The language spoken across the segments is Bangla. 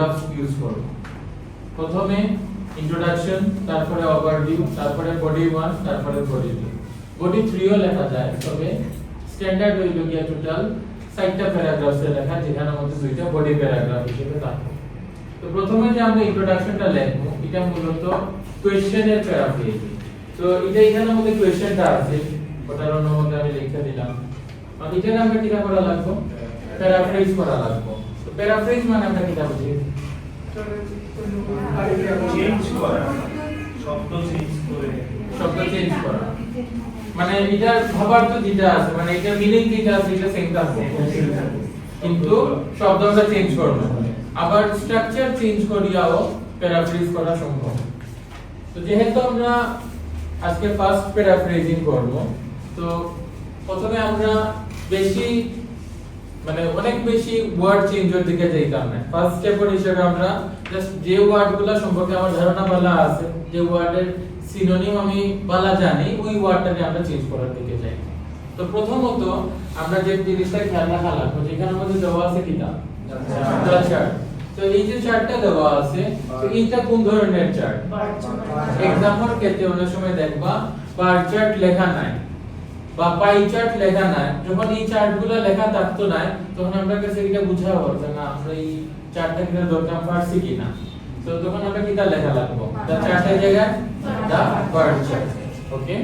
প্যারাগ্রাফস ইউজ করব। প্রথমে ইন্ট্রোডাকশন, তারপরে ওভারভিউ, তারপরে বডি 1, তারপরে বডি 2। বডি 3 ও লেখা যায়, তবে স্ট্যান্ডার্ড হইল গিয়া টোটাল 4টা প্যারাগ্রাফসে লেখা, যেখানে মধ্যে 2টা বডি প্যারাগ্রাফ হিসেবে থাকবে। তো প্রথমে যে আমরা ইন্ট্রোডাকশনটা লিখব, এটা মূলত কোশ্চেনের প্যারাফ্রেজ। তো এটা এখানে মধ্যে কোশ্চেনটা আছে, ওটার মধ্যে আমি লিখে দিলাম। আর এটা আমরা কিটা করা লাগবে, প্যারাফ্রেজ করা লাগবে। তো প্যারাফ্রেজ মানে আমরা কিটা বুঝি, চেঞ্জ করা, শব্দ চেঞ্জ করা। মানে এটা ভাবার তো যেটা আছে, মানে এটা মিনিং যেটা আছে এটা সেম থাকবে, কিন্তু শব্দ আমরা চেঞ্জ করব। আবার স্ট্রাকচার চেঞ্জ করিয়াও প্যারাফ্রেজ করা সম্ভব। তো যেহেতু আমরা আজকে ফার্স্ট প্যারাফ্রেজিং করব, তো প্রথমে আমরা বেশি মানে অনেক বেশি ওয়ার্ড চেঞ্জের দিকে যাইতাম না। ফার্স্ট স্টেপ হিসেবে আমরা জাস্ট যে ওয়ার্ডগুলো সম্পর্কে আমার ধারণা ভালো আছে, যে ওয়ার্ডের সিনোনিম আমি ভালো জানি, ওই ওয়ার্ডটাকে আমরা চেঞ্জ করার দিকে যাই। তো প্রথমত আমরা যে জিনিসটা খেয়াল রাখা লাগবে, যেখানে আমাদের দেওয়া আছে কিটা চার্ট। তো এই যে চার্টটা দেওয়া আছে, তো এইটা কোন ধরনের চার্ট? এক্সাম্পল ক্ষেত্রে অনেক সময় দেখবা বার চার্ট লেখা নাই বা পাই চার্ট লেখা নাই। যখন এই চার্টগুলো লেখা থাকতো না, তখন আমরা কাছে এটা বুঝা হতো না আমরা এই চার্টটা কিনা দরকার পারছি কিনা। তো তখন আমরা কিটা লেখা লাগবো, দা চার্টের জায়গায় দা বার চার্ট। ওকে,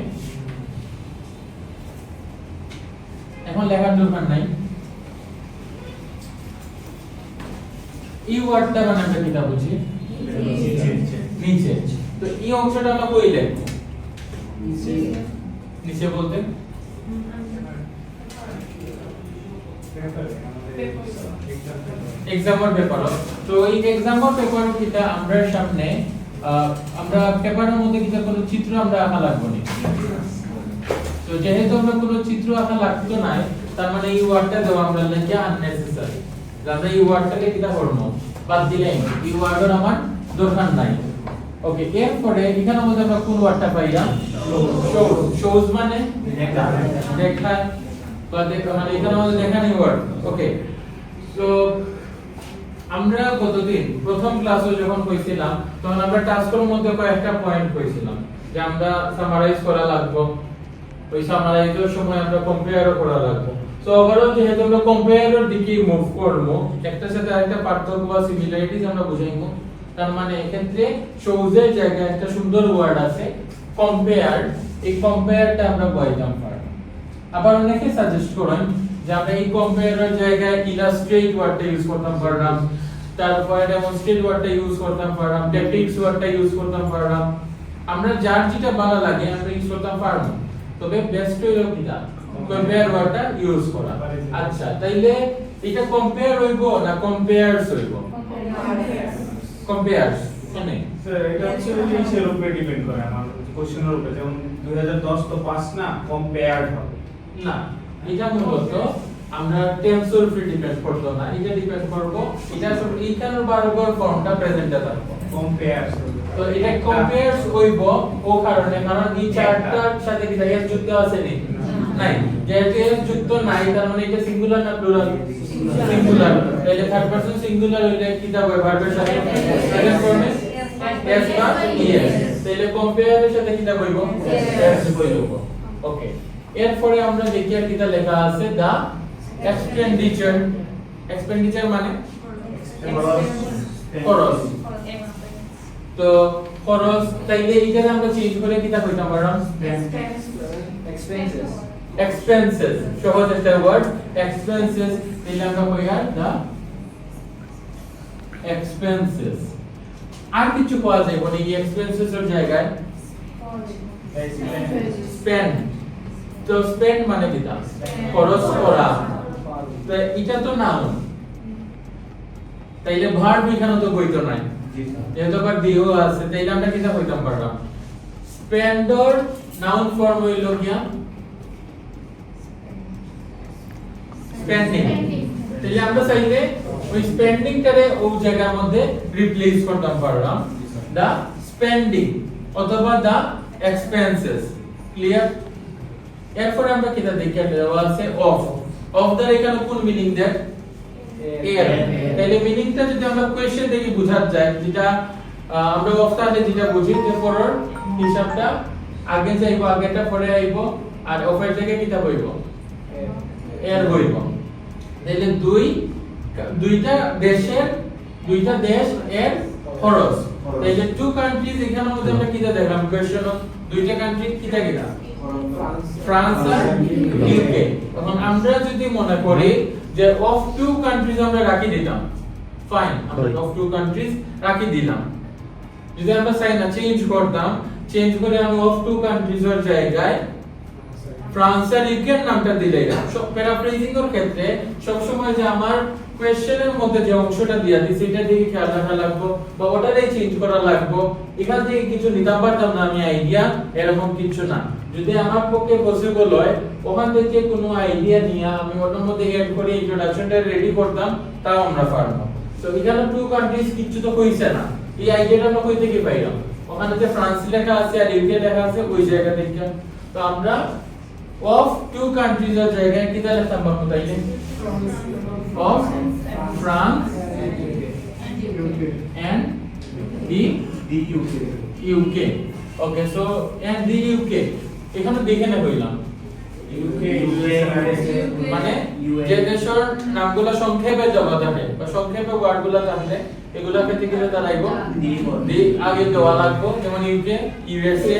এখন লেখার দরকার নাই। এই ওয়ার্ডটা মানে আমরা কিটা বুঝি, নিচে। তো এই অংশটা আমরা কই লিখবো, নিচে বলতে এক্সাম্পল পেপার। তো এই এক্সাম্পল পেপার কিটা আমরা সামনে আমরা পেপারের মধ্যে কিটা কোনো চিত্র আমরা আঁকা লাগবে না। তো যেহেতু আমরা কোনো চিত্র আঁকা লাগতো না, তার মানে এই ওয়ার্ডটা দেওয়া আমরা লিখে আননেসেসারি। আমরা এই ওয়ার্ডটাকে কিটা করব, বাদ দিলেই এই ওয়ার্ডের আমার দরকার নাই। ওকে, এরপরে এখানে মধ্যে আমরা কোন ওয়ার্ডটা পাইলাম, শোজ মানে দেখা বা মানে এখানে আমাদের দেখানি ওয়ার্ড। ওকে, তো আমরা গতদিন প্রথম ক্লাসে যখন কইছিলাম, তখন আমরা টাস্কের মধ্যে কয়েকটা পয়েন্ট কইছিলাম যে আমরা সামারাইজ করা লাগবে। ওই সামারাইজের সময় আমরা কম্পেয়ারও করা লাগবে। সো ওভারঅল যেহেতু আমরা কম্পেয়ারের দিকে মুভ করব, একটার সাথে আরেকটা পার্থক্য বা সিমিলারিটিজ আমরা বুঝাইবো। তার মানে এক্ষেত্রে শোজের জায়গায় একটা সুন্দর ওয়ার্ড আছে কম্পেয়ার, এই কম্পেয়ারটা আমরা বইতাম পারি। আবার অনেকে সাজেস্ট করেন যে আমরা এই কম্পেয়ারের জায়গায় ইলাস্ট্রেট ওয়ার্ডটা ইউজ করতাম পারলাম, তারপরে ডেমনস্ট্রেট ওয়ার্ডটা ইউজ করতাম পারলাম, ডেপিক্টস ওয়ার্ডটা ইউজ করতাম পারলাম। আমরা যার যেটা ভালো লাগে আমরা ইউজ করতাম পারবো, তবে বেস্ট হইলো কিটা কম্পেয়ার ওয়ার্ডটা ইউজ করা। আচ্ছা, তাইলে এটা কম্পেয়ার হইব না কম্পেয়ারস হইব? কম্পেয়ারস মানে স্যার এটা হচ্ছে জিনিসের উপরে ডিপেন্ড করে, আমার কোশ্চেনের উপরে। যেমন 2010 তো পাস না, কম্পেয়ারড হবে না। এটা মূলত আমরা টেন্সর উপরে ডিপেন্ড করব না, এটা ডিপেন্ড করব এটা সব এইখানের বারবার ফর্মটা প্রেজেন্টে থাকবে কম্পেয়ার। তো এটা কম্পেয়ারস হইব ও কারণে, কারণ এই চারটার সাথে কি এর যুক্ত আছে নি নাই, যেহেতু এর যুক্ত নাই তার মানে এটা সিঙ্গুলার না প্লুরাল? সিঙ্গুলার। তাহলে থার্ড পারসন সিঙ্গুলার হইলে কি হবে, ভার্বের সাথে প্রেজেন্ট ফর্মে এস বা ইএস। তাহলে কম্পেয়ারের সাথে কি হইব, এস হইব। ওকে, এরপরে আমরা দেখি আর কিটা লেখা আছে, দা এক্সপেন্ডিচার। এক্সপেন্ডিচার মানে খরচ। তো খরচ, তাইলে এইটাকে আমরা চেঞ্জ করে কিটা কইতাম পারলাম, expenses এক্সপেন্সেস। সহজ একটা ওয়ার্ড এক্সপেন্সেস, তাইলে আমরা কইয়া দা এক্সপেন্সেস। আর কিছু পাওয়া যায় মানে এই এক্সপেন্সেস এর জায়গায় স্পেন্ড। তো স্পেন্ড মানে কিটা খরচ করা। তো এটা তো নাউন, তাইলে ভার্ব এখানে তো কইতো নাই, যেহেতু আবার দিও আছে, তাইলে আমরা কিটা কইতাম পারলাম, স্পেন্ডর নাউন ফর্ম হইল গিয়া স্পেন্ডিং। তাইলে আমরা চাইলে ওই স্পেন্ডিংটারে ওই জায়গার মধ্যে রিপ্লেস করতাম পারলাম দা স্পেন্ডিং অথবা দা এক্সপেন্সেস। ক্লিয়ার? এরপর আমরা কিটা দেখি, দেওয়া আছে অফ। অফ দ্বারা এখানে কোন মিনিং দেয়, এর তাহলে মিনিংটা যদি আমরা কোশ্চেন দেখি বুঝা যায়, যেটা আমরা অফতালে যেটা বুঝি যে পরের হিসাবটা আগে যাইবো, আগেটা পরে আইবো, আর অফের জায়গায় কিটা বইবো এর বইবো। তাহলে দুইটা দেশ এর খরচ। তাহলে টু কান্ট্রিজ এখানের মধ্যে আমরা কিটা দেখলাম কোশ্চেন, দুইটা কান্ট্রি কিটা ফ্রান্স আর ইউকে। এখন আমরা যদি মনে করি যে অফ টু কান্ট্রিজ আমরা রাখি দিতাম, ফাইন, আমরা অফ টু কান্ট্রিজ রাখি দিলাম। যদি আমরা চাই না চেঞ্জ করতাম, চেঞ্জ করে আমি অফ টু কান্ট্রিজ এর জায়গায় ফ্রান্স আর ইউকে নামটা দিলেই না। সব প্যারাফ্রেজিং এর ক্ষেত্রে সব সময় যে আমার কোশ্চেনের মধ্যে যে অংশটা দিয়া দিছি এটা দিকে খেয়াল রাখা লাগবে, বা ওটারই চেঞ্জ করা লাগবে। এখান থেকে কিছু নিতে পারতাম না আমি আইডিয়া, এরকম কিছু না। যদি আমার পক্ষে পসিবল হয় ওখান থেকে কোনো আইডিয়া নিয়ে আমি ওটার মধ্যে এড করে ইন্ট্রোডাকশনটা রেডি করতাম, তাও আমরা পারবো। তো এখানে টু কান্ট্রিজ কিছু তো কইছে না, এই আইডিয়াটা আমরা কই থেকে পাইলাম? ওখানে যে ফ্রান্স লেখা আছে আর ইউকে লেখা আছে ওই জায়গা থেকে। তো আমরা অফ টু কান্ট্রিজ এর জায়গায় কি লিখতাম বাবু তাইলে? Of France and the UK. Okay, so and the UK এখানে দেখে না কইলাম UK মানে যে দেশের নামগুলো সংক্ষেপে জমা থাকে বা সংক্ষেপে ওয়ার্ডগুলো থাকলে এগুলা পেতে গেলে দাঁড়াইবো দি আগে দেওয়া লাগবে। যেমন UK, USA,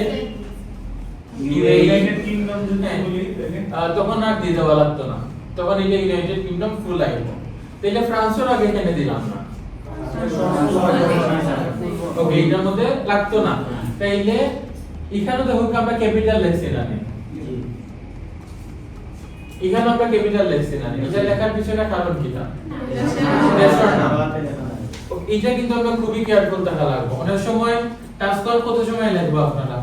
ইউনাইটেড কিংডম যদি বলি তখন আর দিয়ে দেওয়া লাগতো না, তখন এটা ইউনাইটেড কিংডম ফুল আইব। তাহলে ফ্রান্সের আগে কেন দিলাম না? ওকে, এটার মধ্যে লাগতো না। তাইলে এখানে দেখো আমরা ক্যাপিটাল লিখছি না, এখানে আমরা ক্যাপিটাল লিখছি না। এটা লেখার পিছনে কারণ কিটা? দেশের নাম। এটা কিন্তু আমরা খুবই কেয়ারফুল থাকা লাগবে। অনেক সময় টাস্ক কত সময় লাগবে আপনারা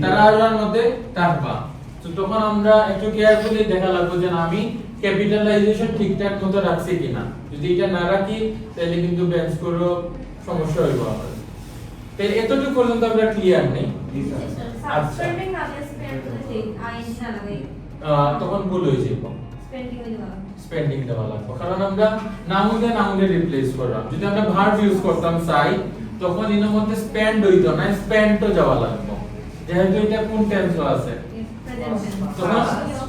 তারা আলোর মধ্যে থাকবা, তো তখন আমরা একটু কেয়ারফুলি দেখা লাগবে যে আমি ক্যাপিটালাইজেশন ঠিকঠাক মতো রাখছি কিনা। যদি এটা না রাখি তাহলে কিন্তু ব্যান্স করে সমস্যা হইব আমাদের। তাই এতটুকু পর্যন্ত আমরা ক্লিয়ার নেই। আচ্ছা, তখন ভুল হয়ে যাব, স্পেন্ডিং দেওয়া লাগবে, কারণ আমরা নাউনে রিপ্লেস করলাম। যদি আমরা ভার্ব ইউজ করতাম চাই, তখন এর মধ্যে স্পেন্ড হইতো না, স্পেন্টও যাওয়া লাগবে। যেহেতু এটা কোন টেন্সে আছে তখন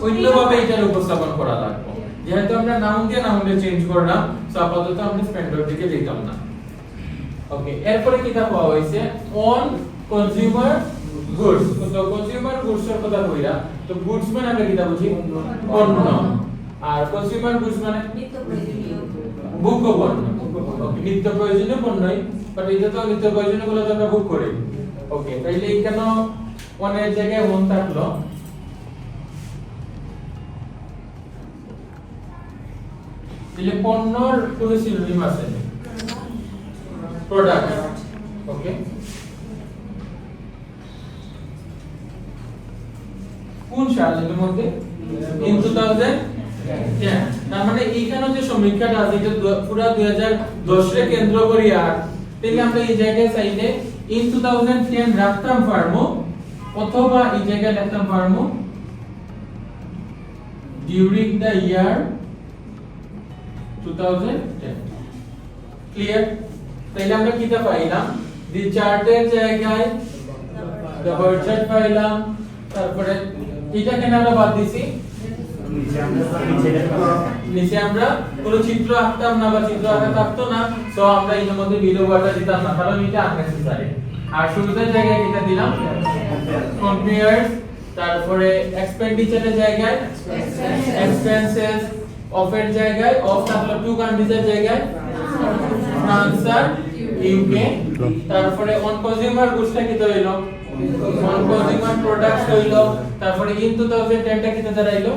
অন্যভাবে এটার উপস্থাপন করা লাগবে। যেহেতু আমরা নাউনে চেঞ্জ করলাম, সো আপাতত আমরা স্পেন্ডের দিকে যেতাম না। ওকে, এরপরে কিটা পাওয়া হইছে অন কনজিউমার গুডস। তো কনজিউমার গুডস এর কথা কইরা, তো গুডস মানে আমরা কিটা বুঝি? পণ্য। আর কনজিউমার গুডস মানে নিত্য প্রয়োজনীয় ভোগ্য পণ্য। ওকে, নিত্য প্রয়োজনীয় পণ্যই, বাট এটা তো নিত্য প্রয়োজনীয় গুলো তো আমরা ভোগ করি। ওকে, তাইলে এখানে অনেক জায়গায় মন থাকলো তাহলে পণ্যর কোন সিনোনিম আছে? প্রোডাক্ট। ওকে, কোন সালের মধ্যে? ইন 2010। তার মানে এইখানে যে সমীক্ষাটা আছে এটা পুরো 2010 রে কেন্দ্র করে। আর তাহলে আমরা এই জায়গায় চাইলে ইন 2010 রাখতাম পারবো, অথবা এই জায়গায় লিখতাম পারবো ডিউরিং দ্য ইয়ার 2010। ক্লিয়ার? তাহলে আমরা কিটা পাইলাম? দি চার্টের জায়গায় দ্য বার্ড চার্ট পাইলাম। তারপরে এটা কেন আমরা বাদ দিছি? নিচে আমরা কোনো চিত্র আঁকতাম না বা চিত্র আঁকা থাকতো না, সো আমরা এর মধ্যে বিলো ওয়ার্ডটা দিতাম না, কারণ এটা আননেসেসারি। আর শুরুতে জায়গায় কিটা দিলাম? কম্পেয়ার। তারপরে এক্সপেন্ডিচারের জায়গায় এক্সপেন্সেস, অফের জায়গায় অফ থাকলো, টু কান্ট্রিজের জায়গায় ফ্রান্স আর ইউকে। তারপরে অন কনজিউমার গুডসটা কি হইলো? অন কনজিউমার প্রোডাক্টস হইলো। তারপরে ইন 2010 টা কিটা দাঁড়াইলো?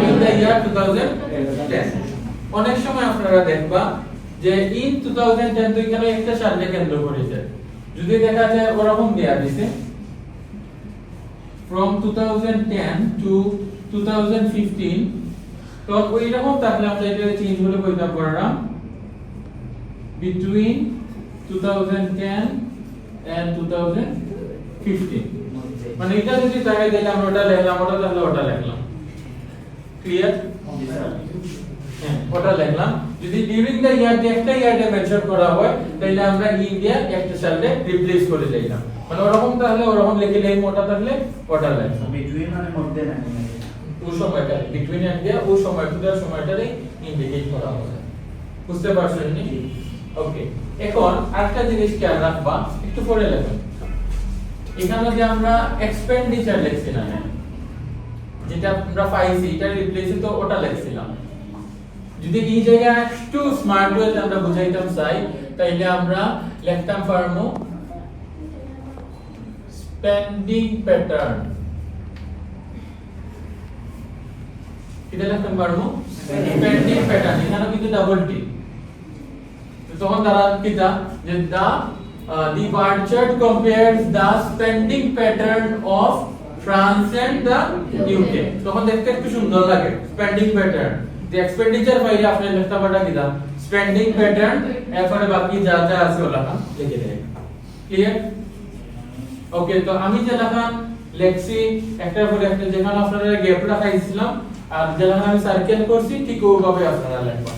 In the year 2010। অনেক সময় আপনারা দেখবা যে ইন 2010 তো এখানে একটা সালকে কেন্দ্র করেছে। যদি দেখা যায় ওরকম দেয়া দিছে from 2010 to 2015, তো ওই রকম থাকলে আমরা এটা চেঞ্জ করে কইতাম পারলাম between 2010 and 2015। মানে এটা যদি তাকাই দিলে আমরা ওটা লিখলাম, ওটা তাহলে ওটা লিখলাম। ক্লিয়ার? হ্যাঁ ওটা লিখলাম। যদি ডিউরিং দ্য ইয়ার দিয়ে একটা ইয়ারে মেনশন করা হয় তাহলে আমরা ইন্ডিয়া একটা সালে রিপ্লেস করে দিলাম, মানে ওরকম তাহলে ওরকম লিখে নেই, মোটা থাকলে ওটা লিখলাম। বিটুইন মানে মধ্যে না ওই সময়টা বিটুইন ইন্ডিয়া ওই সময়টারে ইন্ডিকেট করা হবে। বুঝতে পারছেন নি? ওকে, এখন আরেকটা জিনিস খেয়াল রাখবা, একটু পরে লেখেন। এখানে যে আমরা এক্সপেন্ডিচার লিখছিলাম, যেটা আমরা পাইছি এটা রিপ্লেসে তো ওটা লিখছিলাম। যদি এই জায়গায় একটু স্মার্ট ওয়েতে আমরা বুঝাইতাম চাই তাইলে আমরা লিখতাম পারমু স্পেন্ডিং প্যাটার্ন। এটা লিখতাম পারমু স্পেন্ডিং প্যাটার্ন, এখানে কিন্তু ডাবল টি। তো তখন তারা কিটা যে the bar chart compares the spending pattern of France and the UK, তখন দেখতে একটু সুন্দর লাগে স্পেন্ডিং প্যাটার্ন। যে এক্সপেন্ডিচার ফাইলে আপনি লিখতে পারটা কিটা স্পেন্ডিং প্যাটার্ন, এরপরে বাকি যা যা আছে ওলা লিখে দেয়। ক্লিয়ার? ওকে, তো আমি যে লেখা লেখছি একটার পরে একটা, যেখানে আপনারা গ্যাপ রাখাইছিলাম আর যেখানে আমি সার্কেল করছি ঠিক ওইভাবে আপনারা লিখবেন।